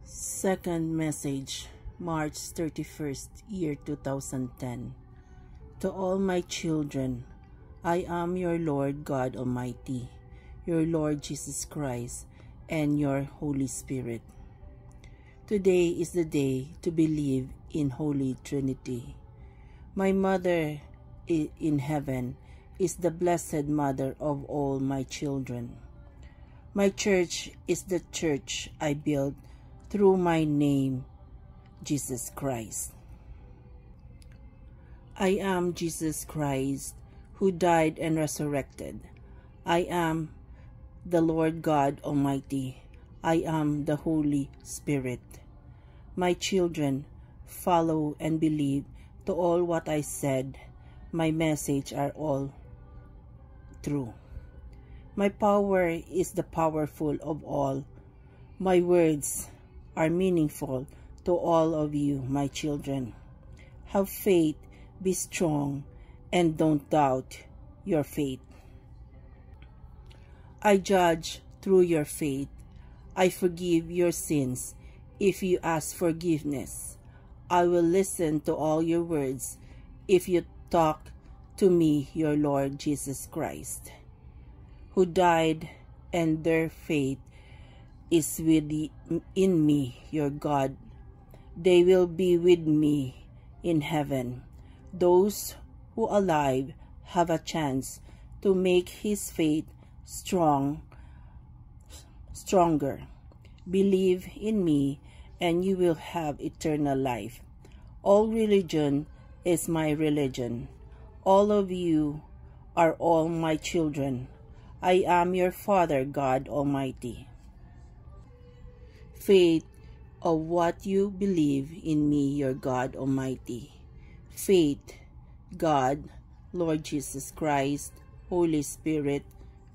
Second message, March 31st, year 2010. To all my children, I am your Lord God Almighty, your Lord Jesus Christ, and your Holy Spirit. Today is the day to believe in Holy Trinity. My mother in heaven is the blessed mother of all my children. My church is the church I built through my name, Jesus Christ. I am Jesus Christ, who died and resurrected. I am the Lord God Almighty. I am the Holy Spirit. My children, follow and believe to all what I said. My message are all true. My power is the powerful of all. My words are meaningful to all of you, my children. Have faith, be strong, and don't doubt your faith. I judge through your faith. I forgive your sins if you ask forgiveness. I will listen to all your words if you talk to me, your Lord Jesus Christ, who died, and their faith is in me, your God. They will be with me in heaven. Those who are alive have a chance to make his faith stronger. Believe in me and you will have eternal life. All religion is my religion. All of you are all my children. I am your Father, God Almighty. Faith of what you believe in me, your God Almighty. Faith, God, Lord Jesus Christ, Holy Spirit,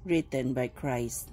written by Christ.